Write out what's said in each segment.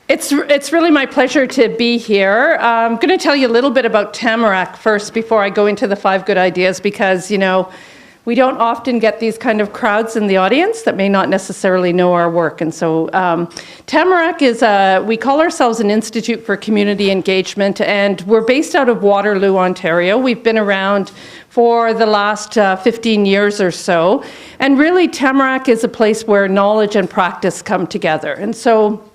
It's really my pleasure to be here. I'm going to tell you a little bit about Tamarack first before I go into the 5 good ideas, because, we don't often get these kind of crowds in the audience that may not necessarily know our work. And so Tamarack is we call ourselves an Institute for Community Engagement, and we're based out of Waterloo, Ontario. We've been around for the last 15 years or so. And really, Tamarack is a place where knowledge and practice come together. And so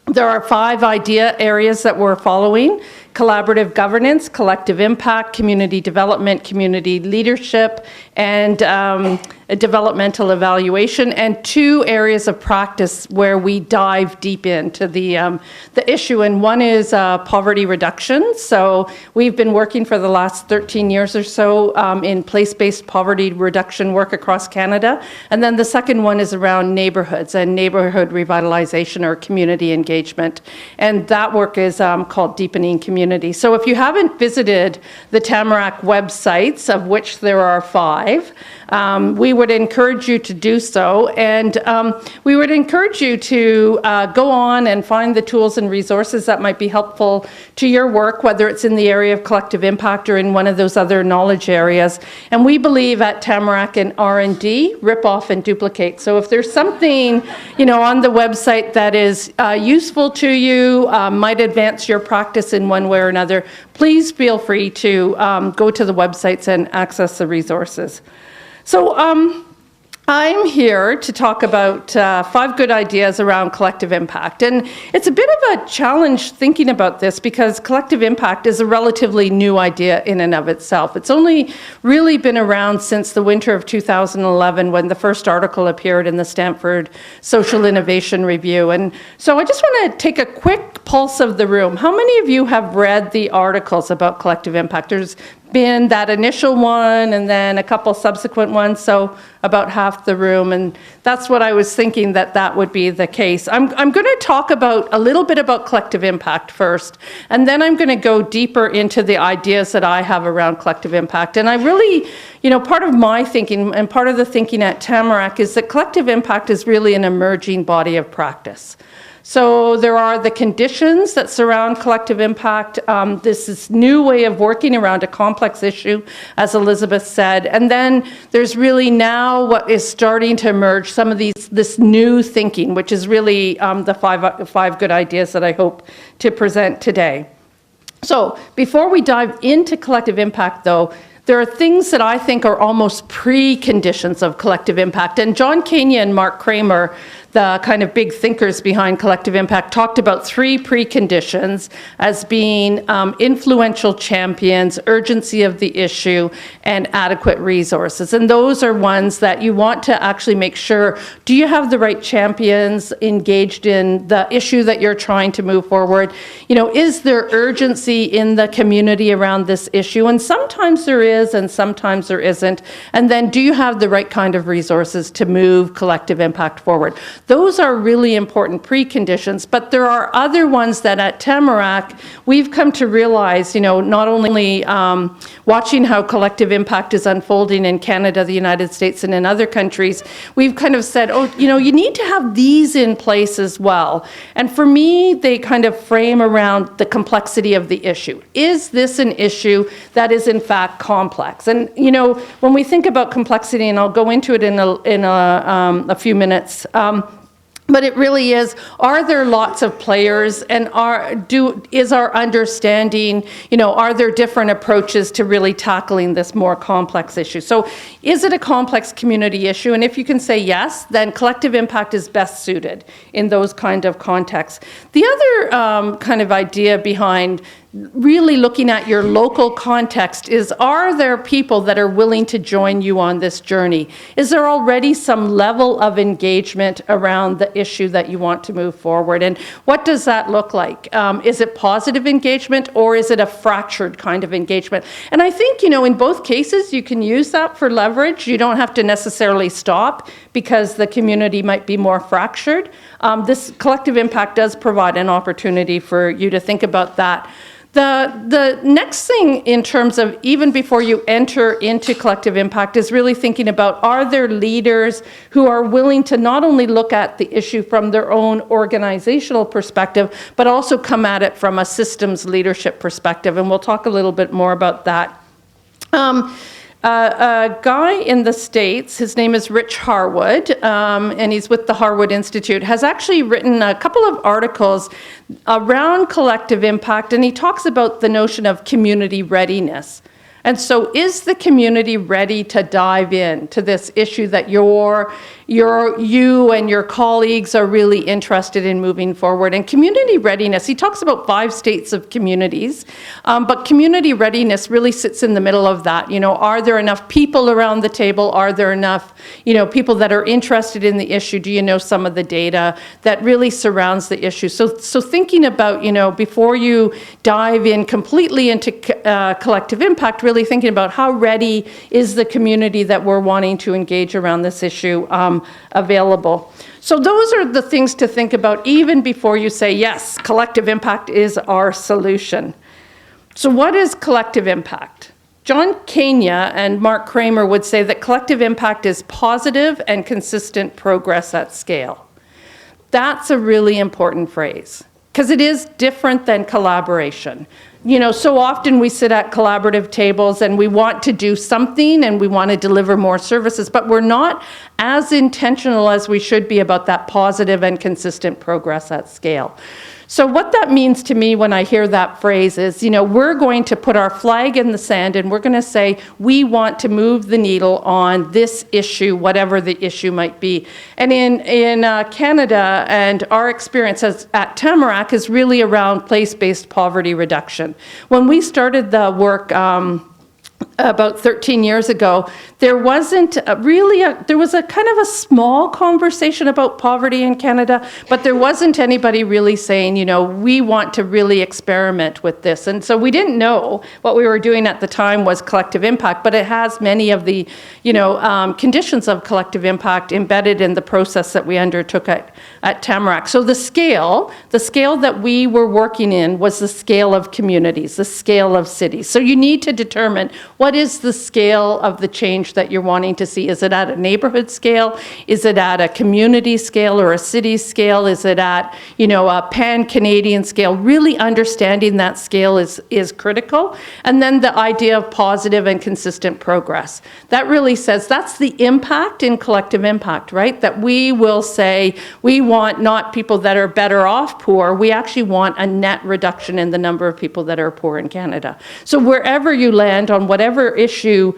there are 5 idea areas that we're following: collaborative governance, collective impact, community development, community leadership, and a developmental evaluation, and 2 areas of practice where we dive deep into the issue. And one is poverty reduction. So we've been working for the last 13 years or so in place-based poverty reduction work across Canada. And then the second one is around neighborhoods and neighborhood revitalization or community engagement. And that work is called Deepening Community. So if you haven't visited the Tamarack websites, of which there are 5, we would encourage you to do so, and we would encourage you to go on and find the tools and resources that might be helpful to your work, whether it's in the area of collective impact or in one of those other knowledge areas. And we believe at Tamarack in R&D, rip off and duplicate. So if there's something on the website that is useful to you, might advance your practice in one way or another, please feel free to go to the websites and access the resources. So I'm here to talk about 5 good ideas around collective impact. And it's a bit of a challenge thinking about this, because collective impact is a relatively new idea in and of itself. It's only really been around since the winter of 2011, when the first article appeared in the Stanford Social Innovation Review. And so I just want to take a quick pulse of the room. How many of you have read the articles about collective impact? There's been that initial one and then a couple subsequent ones, so about half the room, and that's what I was thinking that would be the case. I'm going to talk about a little bit about collective impact first, and then I'm going to go deeper into the ideas that I have around collective impact. And I really, part of my thinking and part of the thinking at Tamarack is that collective impact is really an emerging body of practice. So there are the conditions that surround collective impact, this new way of working around a complex issue, as Elizabeth said. And then there's really now what is starting to emerge, some of this new thinking, which is really the five good ideas that I hope to present today. So before we dive into collective impact, though, there are things that I think are almost preconditions of collective impact. And John Kania and Mark Kramer, the kind of big thinkers behind collective impact, talked about 3 preconditions as being influential champions, urgency of the issue, and adequate resources. And those are ones that you want to actually make sure, do you have the right champions engaged in the issue that you're trying to move forward? Is there urgency in the community around this issue? And sometimes there is, and sometimes there isn't. And then do you have the right kind of resources to move collective impact forward? Those are really important preconditions, but there are other ones that at Tamarack we've come to realize, not only watching how collective impact is unfolding in Canada, the United States, and in other countries, we've kind of said, you need to have these in place as well. And for me, they kind of frame around the complexity of the issue. Is this an issue that is in fact complex? And when we think about complexity, and I'll go into it in a few minutes, but it really is, are there lots of players, and is our understanding, are there different approaches to really tackling this more complex issue? So is it a complex community issue? And if you can say yes, then collective impact is best suited in those kind of contexts. The other kind of idea behind really looking at your local context is, are there people that are willing to join you on this journey? Is there already some level of engagement around the issue that you want to move forward? And what does that look like? Is it positive engagement, or is it a fractured kind of engagement? And I think, in both cases, you can use that for leverage. You don't have to necessarily stop because the community might be more fractured. This collective impact does provide an opportunity for you to think about that. The next thing in terms of even before you enter into collective impact is really thinking about, are there leaders who are willing to not only look at the issue from their own organizational perspective, but also come at it from a systems leadership perspective. And we'll talk a little bit more about that. A guy in the States, his name is Rich Harwood, and he's with the Harwood Institute, has actually written a couple of articles around collective impact, and he talks about the notion of community readiness. And so is the community ready to dive in to this issue that you and your colleagues are really interested in moving forward? And community readiness, he talks about 5 states of communities, but community readiness really sits in the middle of that. Are there enough people around the table? Are there enough, people that are interested in the issue? Do you know some of the data that really surrounds the issue? So thinking about, before you dive in completely into collective impact, really thinking about how ready is the community that we're wanting to engage around this issue available. So those are the things to think about even before you say, yes, collective impact is our solution. So what is collective impact? John Kenya and Mark Kramer would say that collective impact is positive and consistent progress at scale. That's a really important phrase because it is different than collaboration. So often we sit at collaborative tables and we want to do something and we want to deliver more services, but we're not as intentional as we should be about that positive and consistent progress at scale. So what that means to me when I hear that phrase is, we're going to put our flag in the sand and we're going to say, we want to move the needle on this issue, whatever the issue might be. And in Canada, and our experience at Tamarack is really around place-based poverty reduction. When we started the work about 13 years ago, there wasn't there was a kind of a small conversation about poverty in Canada, but there wasn't anybody really saying, we want to really experiment with this. And so we didn't know what we were doing at the time was collective impact, but it has many of the, conditions of collective impact embedded in the process that we undertook at Tamarack. So the scale that we were working in was the scale of communities, the scale of cities. So you need to determine what is the scale of the change that you're wanting to see. Is it at a neighborhood scale? Is it at a community scale or a city scale? Is it at, a pan-Canadian scale? Really understanding that scale is critical. And then the idea of positive and consistent progress. That really says that's the impact in collective impact, right? That we will say we want not people that are better off poor, we actually want a net reduction in the number of people that are poor in Canada. So wherever you land on whatever issue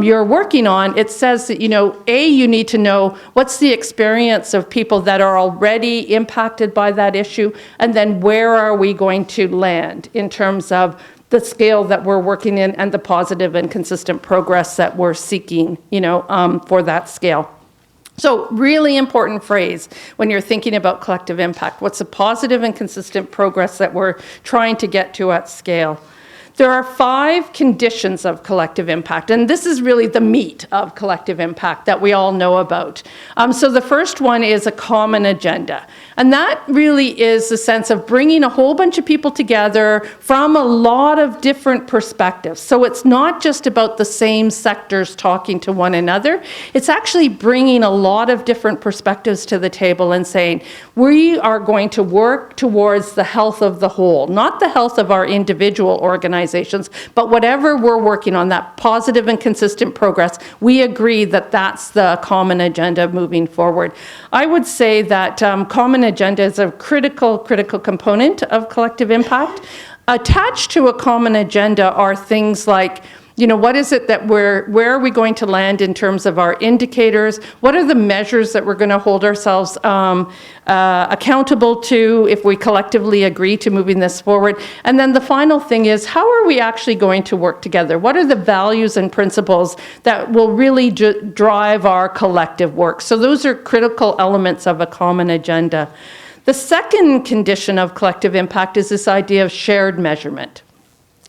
you're working on, it says that, you need to know what's the experience of people that are already impacted by that issue, and then where are we going to land in terms of the scale that we're working in and the positive and consistent progress that we're seeking, for that scale. So really important phrase when you're thinking about collective impact. What's the positive and consistent progress that we're trying to get to at scale? There are 5 conditions of collective impact, and this is really the meat of collective impact that we all know about. So the first one is a common agenda, and that really is the sense of bringing a whole bunch of people together from a lot of different perspectives. So it's not just about the same sectors talking to one another, it's actually bringing a lot of different perspectives to the table and saying, we are going to work towards the health of the whole, not the health of our individual organizations, but whatever we're working on, that positive and consistent progress, we agree that that's the common agenda moving forward. I would say that common agenda is a critical component of collective impact. Attached to a common agenda are things like, what is it that where are we going to land in terms of our indicators? What are the measures that we're going to hold ourselves accountable to if we collectively agree to moving this forward? And then the final thing is, how are we actually going to work together? What are the values and principles that will really drive our collective work? So those are critical elements of a common agenda. The second condition of collective impact is this idea of shared measurement.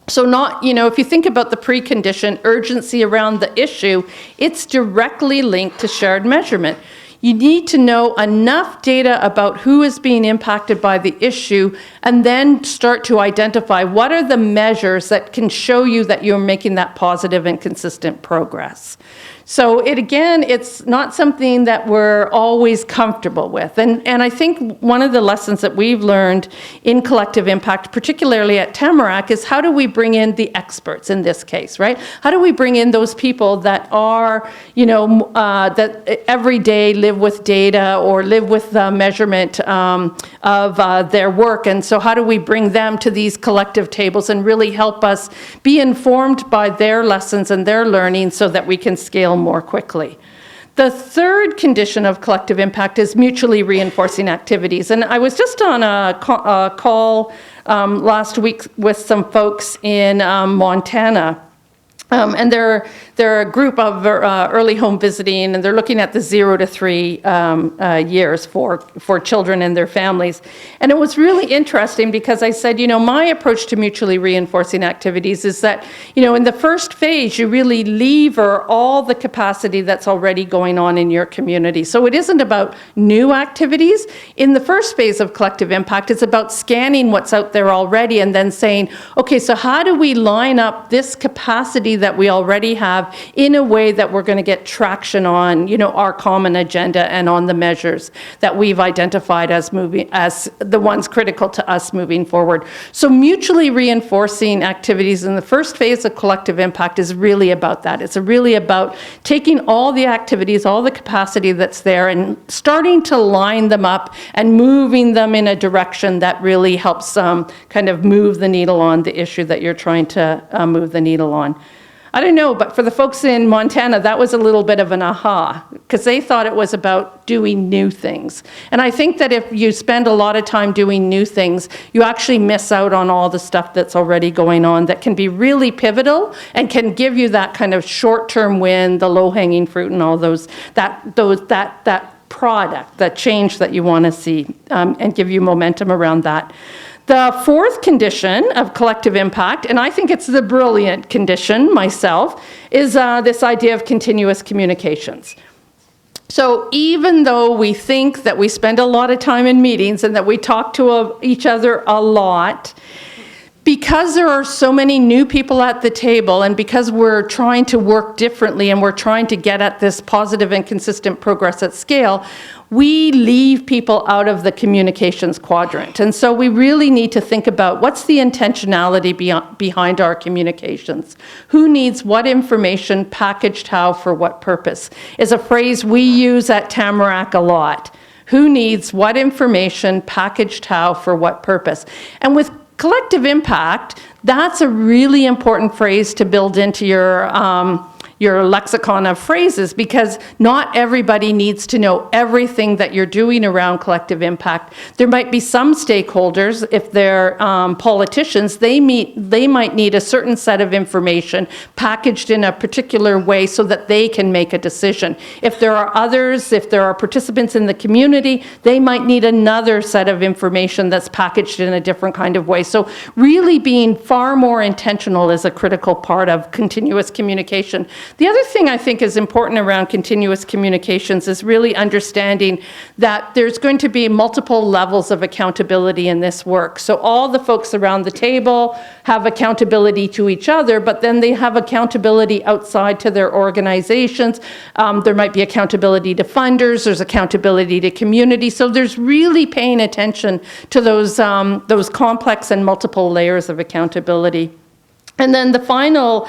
So if you think about the precondition, urgency around the issue, it's directly linked to shared measurement. you need to know enough data about who is being impacted by the issue, and then start to identify what are the measures that can show you that you're making that positive and consistent progress. So it's not something that we're always comfortable with. And I think one of the lessons that we've learned in collective impact, particularly at Tamarack, is how do we bring in the experts in this case, right? How do we bring in those people that are, that every day live with data or live with the measurement of their work? And so how do we bring them to these collective tables and really help us be informed by their lessons and their learning so that we can scale more quickly? The third condition of collective impact is mutually reinforcing activities. And I was just on a call last week with some folks in Montana. And they're a group of early home visiting, and they're looking at the 0 to 3 years for children and their families. And it was really interesting because I said, my approach to mutually reinforcing activities is that, in the first phase, you really lever all the capacity that's already going on in your community. So it isn't about new activities. In the first phase of collective impact, it's about scanning what's out there already and then saying, okay, so how do we line up this capacity that we already have in a way that we're going to get traction on, our common agenda and on the measures that we've identified as the ones critical to us moving forward. So mutually reinforcing activities in the first phase of collective impact is really about that. It's really about taking all the activities, all the capacity that's there, and starting to line them up and moving them in a direction that really helps kind of move the needle on the issue that you're trying to move the needle on. I don't know, but for the folks in Montana, that was a little bit of an aha, because they thought it was about doing new things. And I think that if you spend a lot of time doing new things, you actually miss out on all the stuff that's already going on that can be really pivotal and can give you that kind of short-term win, the low-hanging fruit, and all that product, that change that you want to see, and give you momentum around that. The fourth condition of collective impact, and I think it's the brilliant condition myself, is this idea of continuous communications. So even though we think that we spend a lot of time in meetings and that we talk to each other a lot, because there are so many new people at the table, and because we're trying to work differently and we're trying to get at this positive and consistent progress at scale, we leave people out of the communications quadrant. And so we really need to think about what's the intentionality behind our communications. Who needs what information, packaged how, for what purpose, is a phrase we use at Tamarack a lot. Who needs what information, packaged how, for what purpose? And with collective impact, that's a really important phrase to build into your lexicon of phrases, because not everybody needs to know everything that you're doing around collective impact. There might be some stakeholders, if they're politicians, they might need a certain set of information packaged in a particular way so that they can make a decision. If there are others, if there are participants in the community, they might need another set of information that's packaged in a different kind of way. So really being far more intentional is a critical part of continuous communication. The other thing I think is important around continuous communications is really understanding that there's going to be multiple levels of accountability in this work. So all the folks around the table have accountability to each other, but then they have accountability outside to their organizations. There might be accountability to funders, there's accountability to community. So there's really paying attention to those complex and multiple layers of accountability. And then the final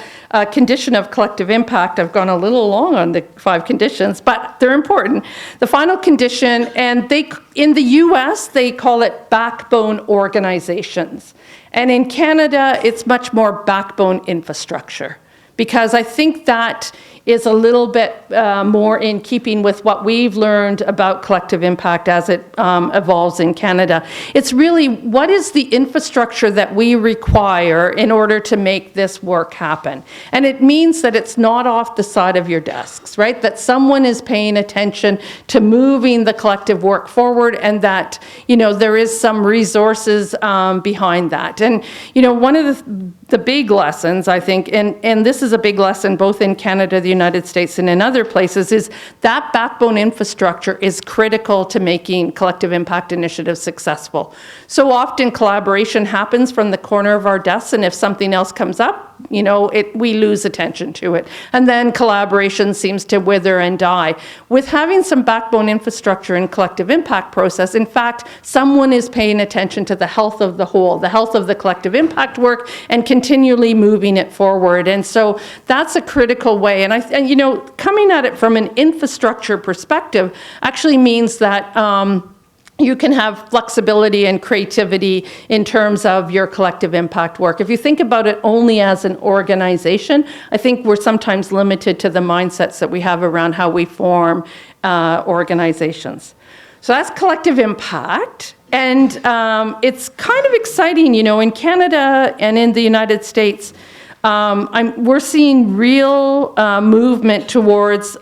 condition of collective impact, I've gone a little long on the 5 conditions, but they're important. The final condition, and in the US, they call it backbone organizations. And in Canada, it's much more backbone infrastructure, because I think that is a little bit more in keeping with what we've learned about collective impact as it evolves in Canada. It's really, what is the infrastructure that we require in order to make this work happen? And it means that it's not off the side of your desks, right? That someone is paying attention to moving the collective work forward, and that, there is some resources behind that. And, one of the the big lessons, I think, and this is a big lesson both in Canada, the United States, and in other places, is that backbone infrastructure is critical to making collective impact initiatives successful. So often collaboration happens from the corner of our desks, and if something else comes up, we lose attention to it. And then collaboration seems to wither and die. With having some backbone infrastructure in collective impact process, in fact, someone is paying attention to the health of the whole, the health of the collective impact work, and continually moving it forward. And so that's a critical way. And coming at it from an infrastructure perspective actually means that you can have flexibility and creativity in terms of your collective impact work. If you think about it only as an organization, I think we're sometimes limited to the mindsets that we have around how we form organizations. So that's collective impact. And it's kind of exciting, in Canada and in the United States, we're seeing real movement towards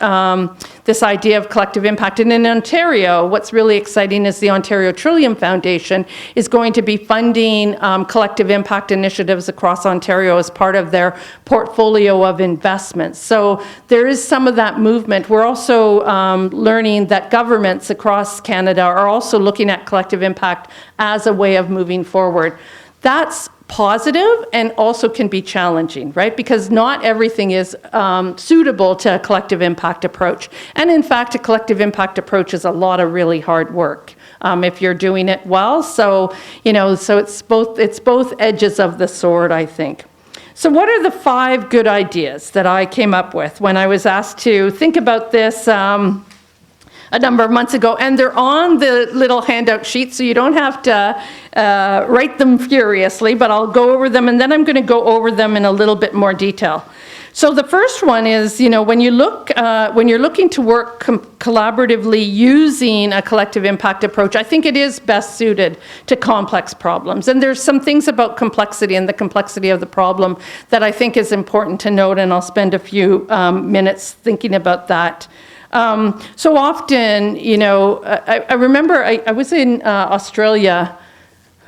this idea of collective impact. And in Ontario, what's really exciting is the Ontario Trillium Foundation is going to be funding collective impact initiatives across Ontario as part of their portfolio of investments. So there is some of that movement. We're also learning that governments across Canada are also looking at collective impact as a way of moving forward. That's positive and also can be challenging, right? Because not everything is suitable to a collective impact approach. And in fact, a collective impact approach is a lot of really hard work if you're doing it well. So, so it's both edges of the sword, I think. So what are the 5 good ideas that I came up with when I was asked to think about this a number of months ago, and they're on the little handout sheet, so you don't have to write them furiously, but I'll go over them, and then I'm going to go over them in a little bit more detail. So the first one is, when you're looking to work collaboratively using a collective impact approach, I think it is best suited to complex problems. And there's some things about complexity and the complexity of the problem that I think is important to note, and I'll spend a few minutes thinking about that. So often, I remember I was in Australia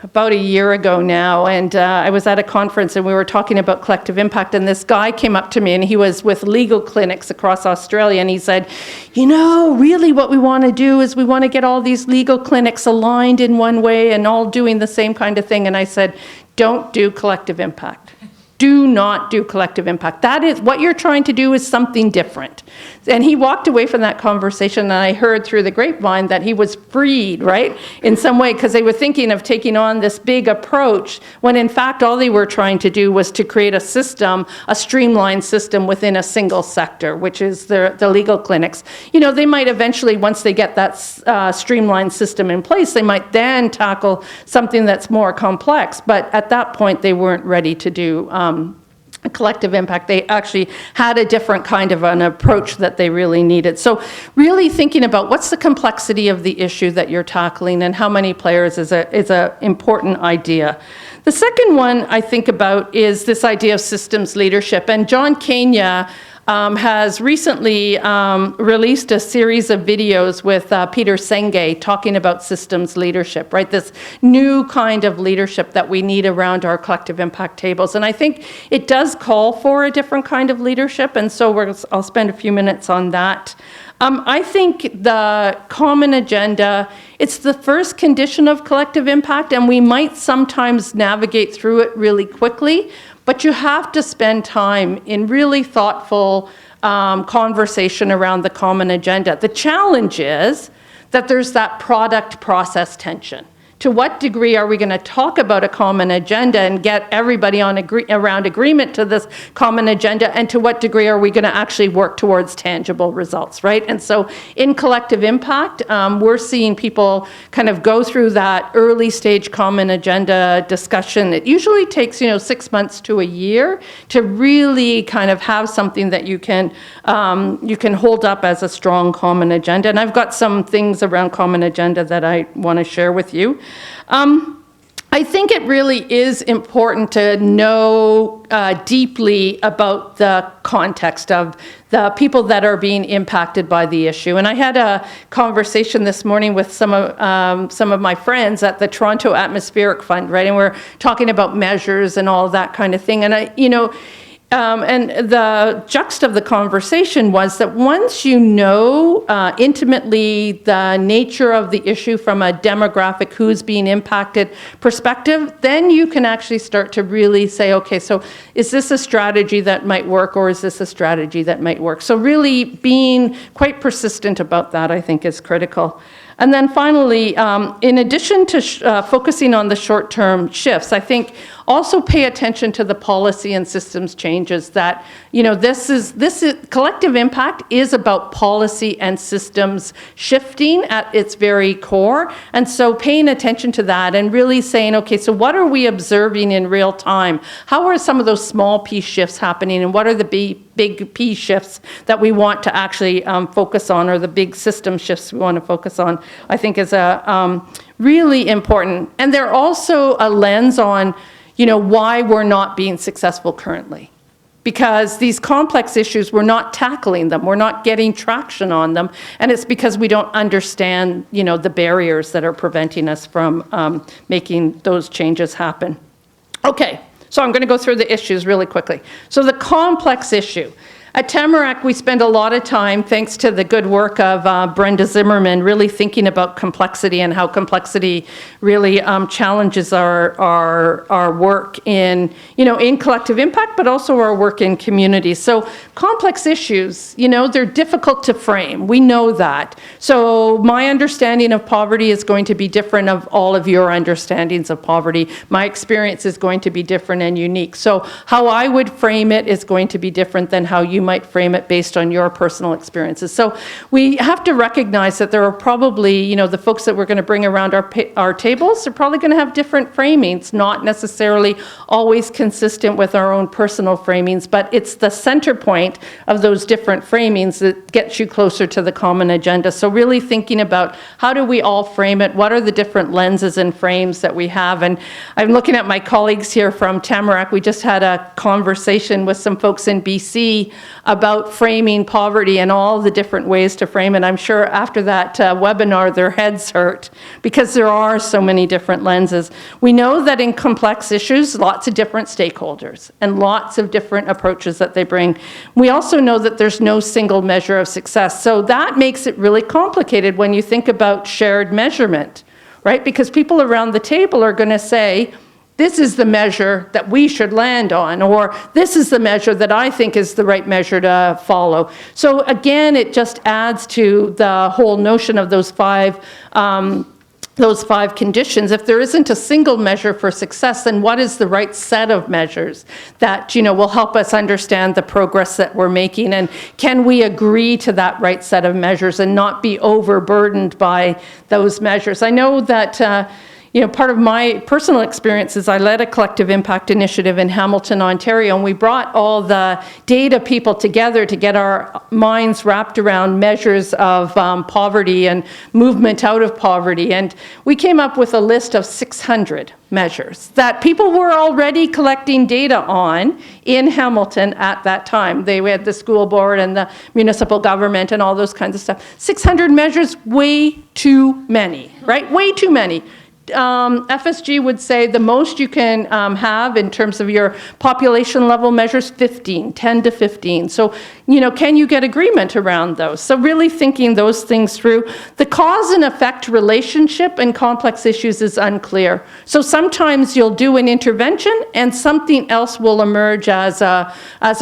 about a year ago now, and I was at a conference and we were talking about collective impact, and this guy came up to me and he was with legal clinics across Australia, and he said, really what we want to do is we want to get all these legal clinics aligned in one way and all doing the same kind of thing. And I said, don't do collective impact. Do not do collective impact. That is, what you're trying to do is something different. And he walked away from that conversation, and I heard through the grapevine that he was freed, right, in some way, because they were thinking of taking on this big approach, when in fact all they were trying to do was to create a system, a streamlined system within a single sector, which is the legal clinics. They might eventually, once they get that streamlined system in place, they might then tackle something that's more complex. But at that point, they weren't ready to do collective impact. They actually had a different kind of an approach that they really needed. So really thinking about what's the complexity of the issue that you're tackling and how many players is a important idea. The second one I think about is this idea of systems leadership. And John Kenya has recently released a series of videos with Peter Senge talking about systems leadership, right? This new kind of leadership that we need around our collective impact tables. And I think it does call for a different kind of leadership, and so I'll spend a few minutes on that. I think the common agenda, it's the first condition of collective impact, and we might sometimes navigate through it really quickly, but you have to spend time in really thoughtful conversation around the common agenda. The challenge is that there's that product-process tension. To what degree are we going to talk about a common agenda and get everybody on around agreement to this common agenda, and to what degree are we going to actually work towards tangible results, right? And so in collective impact, we're seeing people kind of go through that early stage common agenda discussion. It usually takes 6 months to a year to really kind of have something that you can hold up as a strong common agenda. And I've got some things around common agenda that I want to share with you. I think it really is important to know deeply about the context of the people that are being impacted by the issue. And I had a conversation this morning with some of my friends at the Toronto Atmospheric Fund, right? And we're talking about measures and all that kind of thing. And and the gist of the conversation was that once you know intimately the nature of the issue from a demographic, who's being impacted perspective, then you can actually start to really say, okay, so is this a strategy that might work, or is this a strategy that might work? So really being quite persistent about that, I think, is critical. And then finally, in addition to focusing on the short-term shifts, I think also pay attention to the policy and systems changes that, this is collective impact is about policy and systems shifting at its very core. And so paying attention to that and really saying, okay, so what are we observing in real time? How are some of those small piece shifts happening, and what are the big P shifts that we want to actually focus on, or the big system shifts we want to focus on, I think is a really important. And they're also a lens on, why we're not being successful currently. Because these complex issues, we're not tackling them, we're not getting traction on them, and it's because we don't understand, the barriers that are preventing us from making those changes happen. Okay. So I'm going to go through the issues really quickly. So the complex issue. At Tamarack, we spend a lot of time, thanks to the good work of Brenda Zimmerman, really thinking about complexity and how complexity really challenges our work in collective impact, but also our work in communities. So complex issues, they're difficult to frame. We know that. So my understanding of poverty is going to be different of all of your understandings of poverty. My experience is going to be different and unique. So how I would frame it is going to be different than how you might frame it based on your personal experiences. So we have to recognize that there are probably, the folks that we're going to bring around our tables are probably going to have different framings, not necessarily always consistent with our own personal framings, but it's the center point of those different framings that gets you closer to the common agenda. So really thinking about how do we all frame it? What are the different lenses and frames that we have? And I'm looking at my colleagues here from Tamarack. We just had a conversation with some folks in BC about framing poverty and all the different ways to frame it. I'm sure after that webinar, their heads hurt because there are so many different lenses. We know that in complex issues, lots of different stakeholders and lots of different approaches that they bring. We also know that there's no single measure of success. So that makes it really complicated when you think about shared measurement, right? Because people around the table are going to say, this is the measure that we should land on, or this is the measure that I think is the right measure to follow. So again, it just adds to the whole notion of those five conditions. If there isn't a single measure for success, then what is the right set of measures that will help us understand the progress that we're making, and can we agree to that right set of measures and not be overburdened by those measures? I know that part of my personal experience is I led a collective impact initiative in Hamilton, Ontario, and we brought all the data people together to get our minds wrapped around measures of poverty and movement out of poverty. And we came up with a list of 600 measures that people were already collecting data on in Hamilton at that time. We had the school board and the municipal government and all those kinds of stuff. 600 measures, way too many, right? Way too many. FSG would say the most you can have in terms of your population level measures, 10 to 15. So, can you get agreement around those? So really thinking those things through. The cause and effect relationship in complex issues is unclear. So sometimes you'll do an intervention and something else will emerge as a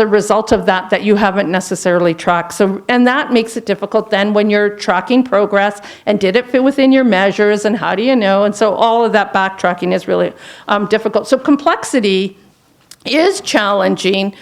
result of that you haven't necessarily tracked. So, and that makes it difficult then when you're tracking progress and did it fit within your measures and how do you know? And so all of that backtracking is really difficult. So complexity is challenging,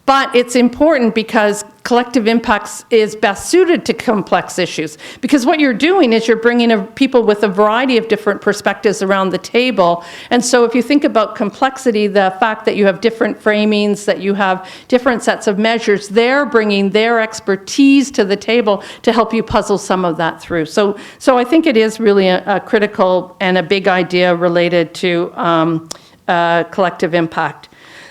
But it's important because collective impacts is best suited to complex issues. Because what you're doing is you're bringing people with a variety of different perspectives around the table. And so if you think about complexity, the fact that you have different framings, that you have different sets of measures, they're bringing their expertise to the table to help you puzzle some of that through. So I think it is really a critical and a big idea related to collective impact.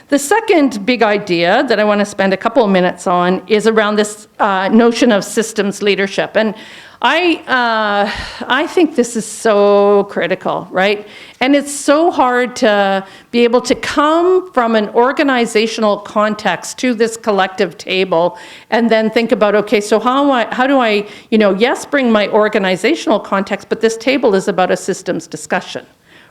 The second big idea that I want to spend a couple of minutes on is around this notion of systems leadership. And I think this is so critical, right? And it's so hard to be able to come from an organizational context to this collective table and then think about, okay, so how do I, yes, bring my organizational context, but this table is about a systems discussion.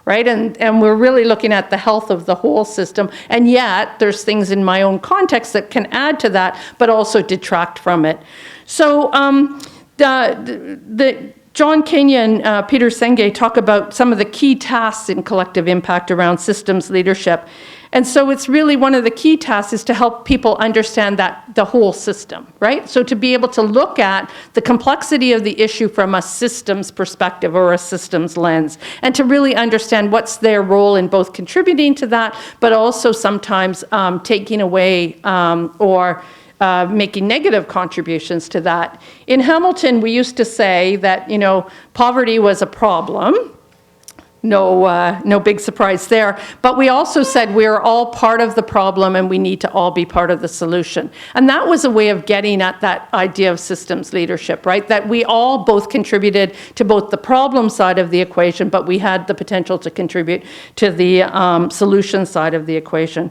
Right, and we're really looking at the health of the whole system, and yet there's things in my own context that can add to that, but also detract from it. So the John Kenya and Peter Senge talk about some of the key tasks in collective impact around systems leadership. And so it's really one of the key tasks is to help people understand that the whole system, right? So to be able to look at the complexity of the issue from a systems perspective or a systems lens, and to really understand what's their role in both contributing to that, but also sometimes taking away or making negative contributions to that. In Hamilton, we used to say that, poverty was a problem. No big surprise there. But we also said we are all part of the problem and we need to all be part of the solution. And that was a way of getting at that idea of systems leadership, right? That we all both contributed to both the problem side of the equation, but we had the potential to contribute to the solution side of the equation.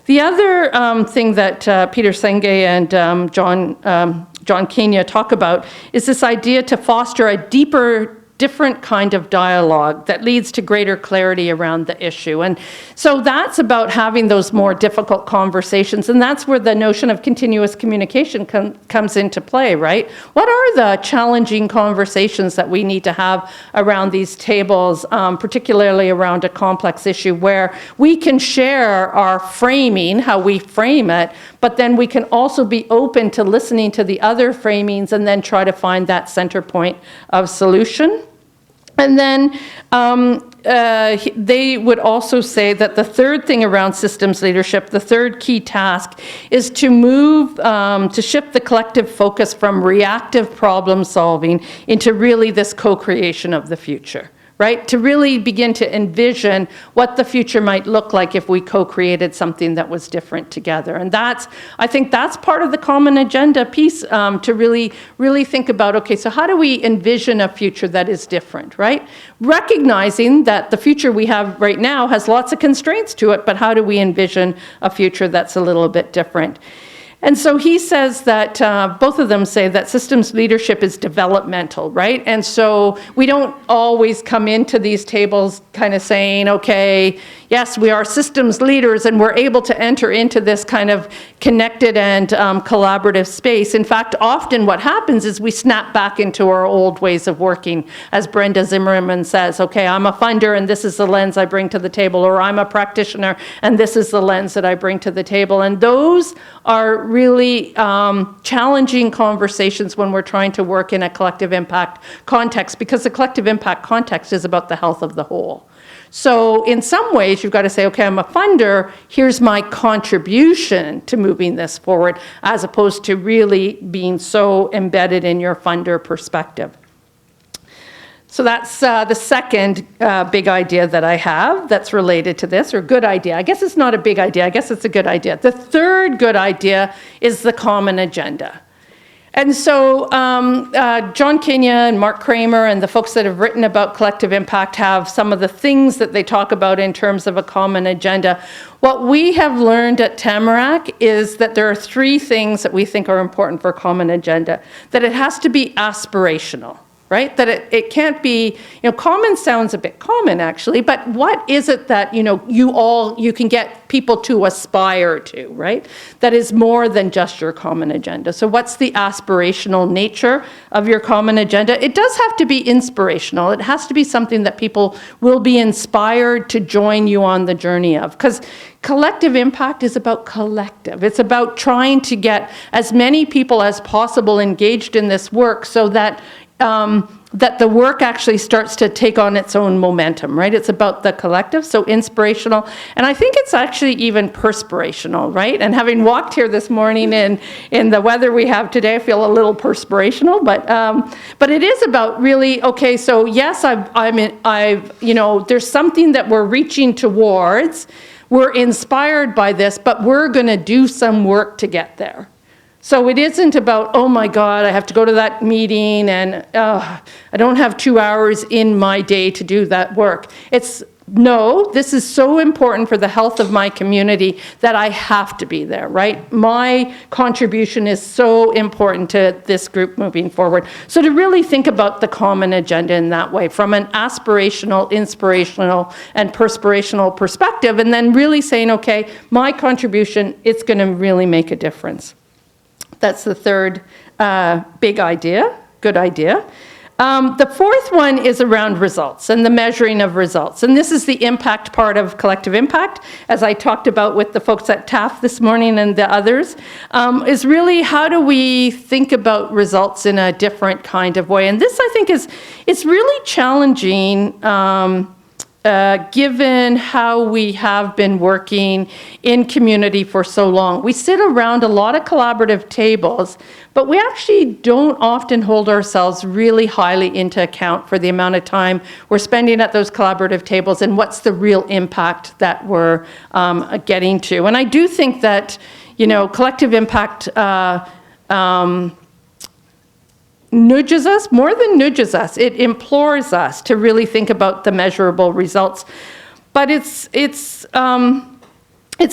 The other thing that Peter Senge and John Kenya talk about is this idea to foster a different kind of dialogue that leads to greater clarity around the issue. And so that's about having those more difficult conversations, and that's where the notion of continuous communication comes into play, right? What are the challenging conversations that we need to have around these tables, particularly around a complex issue where we can share our framing, how we frame it, but then we can also be open to listening to the other framings and then try to find that center point of solution. And then they would also say that the third thing around systems leadership, the third key task, is to move, to shift the collective focus from reactive problem solving into really this co-creation of the future. Right? To really begin to envision what the future might look like if we co-created something that was different together. And I think that's part of the common agenda piece, to really think about, okay, so how do we envision a future that is different, right? Recognizing that the future we have right now has lots of constraints to it, but how do we envision a future that's a little bit different? And so he says that, both of them say that systems leadership is developmental, right? And so we don't always come into these tables kind of saying, okay, yes, we are systems leaders and we're able to enter into this kind of connected and collaborative space. In fact, often what happens is we snap back into our old ways of working. As Brenda Zimmerman says, okay, I'm a funder and this is the lens I bring to the table, or I'm a practitioner and this is the lens that I bring to the table. And those are really challenging conversations when we're trying to work in a collective impact context, because the collective impact context is about the health of the whole. So in some ways, you've got to say, okay, I'm a funder, here's my contribution to moving this forward, as opposed to really being so embedded in your funder perspective. So that's the second big idea that I have that's related to this, or good idea. I guess it's not a big idea, I guess it's a good idea. The third good idea is the common agenda. And so John Kenya and Mark Kramer and the folks that have written about collective impact have some of the things that they talk about in terms of a common agenda. What we have learned at Tamarack is that there are three things that we think are important for a common agenda. That it has to be aspirational, right? That it can't be, common sounds a bit common actually, but what is it that, you can get people to aspire to, right? That is more than just your common agenda. So what's the aspirational nature of your common agenda? It does have to be inspirational. It has to be something that people will be inspired to join you on the journey of, because collective impact is about collective. It's about trying to get as many people as possible engaged in this work so that that the work actually starts to take on its own momentum, right? It's about the collective, so inspirational. And I think it's actually even perspirational, right? And having walked here this morning in the weather we have today, I feel a little perspirational, but it is about really, okay, so yes, there's something that we're reaching towards. We're inspired by this, but we're going to do some work to get there. So it isn't about, oh my God, I have to go to that meeting and I don't have 2 hours in my day to do that work. It's, no, this is so important for the health of my community that I have to be there, right? My contribution is so important to this group moving forward. So to really think about the common agenda in that way, from an aspirational, inspirational, and perspirational perspective, and then really saying, okay, my contribution, it's going to really make a difference. That's the third big idea, good idea. The fourth one is around results and the measuring of results. And this is the impact part of collective impact, as I talked about with the folks at TAF this morning and the others, is really how do we think about results in a different kind of way. And this, I think, it's really challenging given how we have been working in community for so long. We sit around a lot of collaborative tables, but we actually don't often hold ourselves really highly into account for the amount of time we're spending at those collaborative tables and what's the real impact that we're getting to. And I do think that, collective impact nudges us, more than nudges us, it implores us to really think about the measurable results. But it's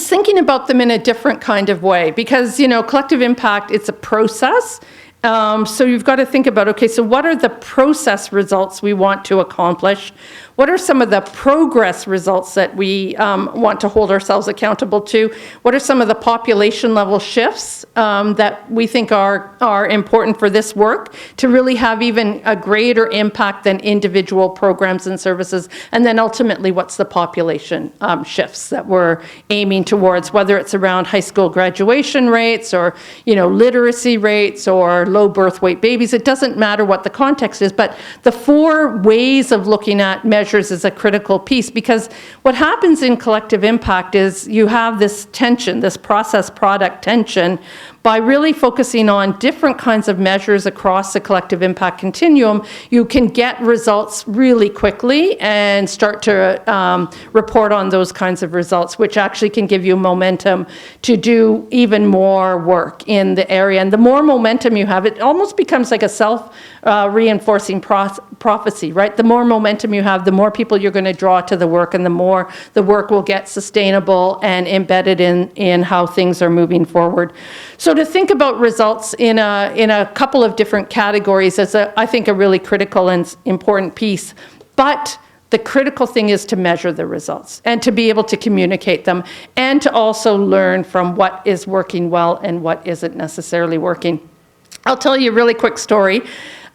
thinking about them in a different kind of way because, collective impact, it's a process. So you've got to think about, okay, so what are the process results we want to accomplish? What are some of the progress results that we want to hold ourselves accountable to? What are some of the population level shifts that we think are important for this work to really have even a greater impact than individual programs and services? And then ultimately, what's the population shifts that we're aiming towards, whether it's around high school graduation rates or, literacy rates or low birth weight babies. It doesn't matter what the context is, but the four ways of looking at measures is a critical piece, because what happens in collective impact is you have this tension, this process product tension, by really focusing on different kinds of measures across the collective impact continuum. You can get results really quickly and start to report on those kinds of results, which actually can give you momentum to do even more work in the area. And the more momentum you have, it almost becomes like a self-reinforcing prophecy, right? The more momentum you have, the more people you're going to draw to the work, and the more the work will get sustainable and embedded in how things are moving forward. So to think about results in a couple of different categories is, I think, a really critical and important piece. But the critical thing is to measure the results and to be able to communicate them and to also learn from what is working well and what isn't necessarily working. I'll tell you a really quick story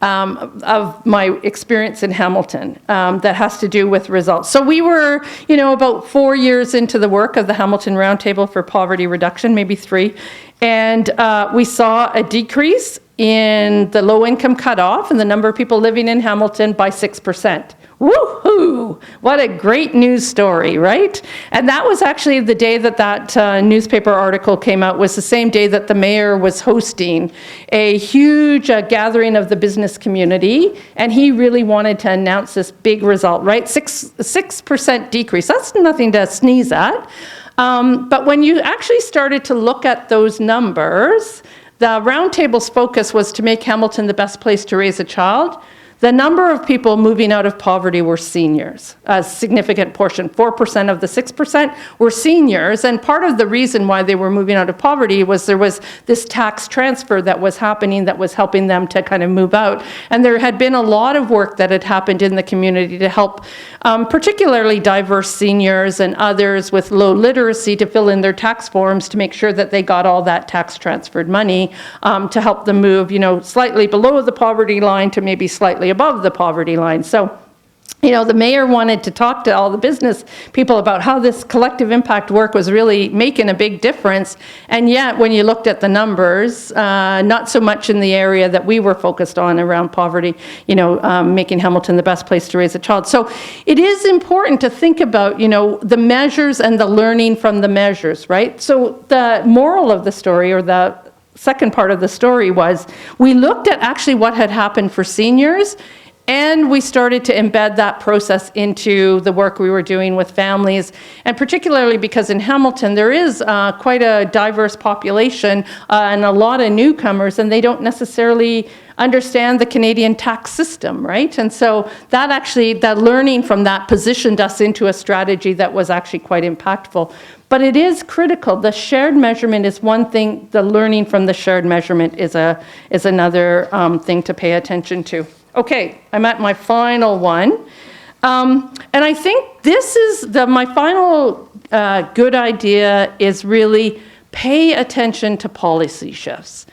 of my experience in Hamilton that has to do with results. So we were, about 4 years into the work of the Hamilton Roundtable for Poverty Reduction, maybe 3, and we saw a decrease in the low-income cutoff and the number of people living in Hamilton by 6%. Woohoo! What a great news story, right? And that was actually the day that newspaper article came out, was the same day that the mayor was hosting a huge gathering of the business community, and he really wanted to announce this big result, right? 6% decrease. That's nothing to sneeze at. But when you actually started to look at those numbers, the roundtable's focus was to make Hamilton the best place to raise a child. the number of people moving out of poverty were seniors, a significant portion. 4% of the 6% were seniors, and part of the reason why they were moving out of poverty was there was this tax transfer that was happening that was helping them to kind of move out. And there had been a lot of work that had happened in the community to help particularly diverse seniors and others with low literacy to fill in their tax forms to make sure that they got all that tax transferred money to help them move, slightly below the poverty line to maybe slightly above the poverty line. So, the mayor wanted to talk to all the business people about how this collective impact work was really making a big difference. And yet, when you looked at the numbers, not so much in the area that we were focused on around poverty, making Hamilton the best place to raise a child. So it is important to think about, the measures and the learning from the measures, right? So the moral of the story, or the second part of the story, was we looked at actually what had happened for seniors, and we started to embed that process into the work we were doing with families, and particularly because in Hamilton there is quite a diverse population and a lot of newcomers, and they don't necessarily understand the Canadian tax system, right? And so that learning from that positioned us into a strategy that was actually quite impactful. But it is critical. The shared measurement is one thing. The learning from the shared measurement is another thing to pay attention to. Okay, I'm at my final one. And I think this is my final good idea is really pay attention to policy shifts.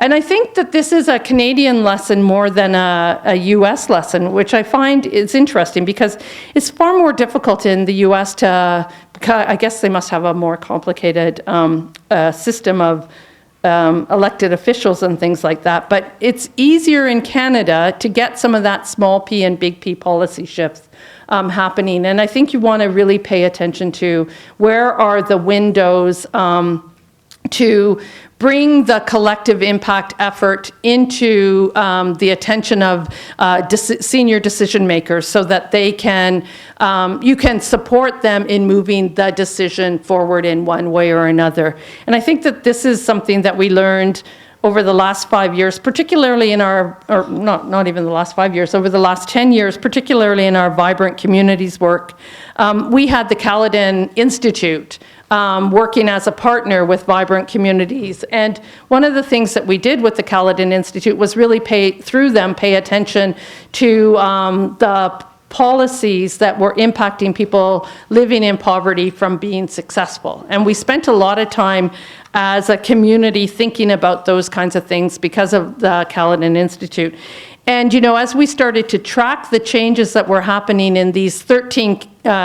And I think that this is a Canadian lesson more than a US lesson, which I find is interesting because it's far more difficult in the US I guess they must have a more complicated system of elected officials and things like that. But it's easier in Canada to get some of that small p and big P policy shifts happening. And I think you want to really pay attention to where are the windows to bring the collective impact effort into the attention of senior decision makers so that they can, you can support them in moving the decision forward in one way or another. And I think that this is something that we learned over the last 5 years, particularly in our, or not even the last 5 years, over the last 10 years, particularly in our Vibrant Communities work. We had the Caledon Institute working as a partner with Vibrant Communities. And one of the things that we did with the Caledon Institute was really pay attention to the policies that were impacting people living in poverty from being successful. And we spent a lot of time as a community thinking about those kinds of things because of the Caledon Institute. And, as we started to track the changes that were happening in these 13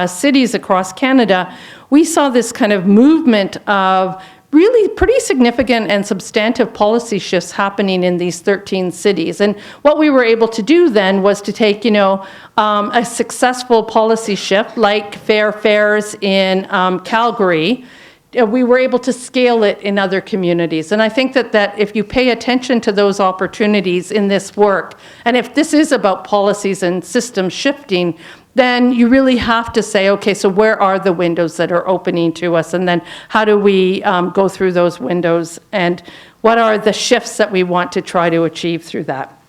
cities across Canada, we saw this kind of movement of really pretty significant and substantive policy shifts happening in these 13 cities. And what we were able to do then was to take, a successful policy shift like fair fares in Calgary. We were able to scale it in other communities. And I think that if you pay attention to those opportunities in this work, and if this is about policies and system shifting, then you really have to say, okay, so where are the windows that are opening to us? And then how do we go through those windows? And what are the shifts that we want to try to achieve through that?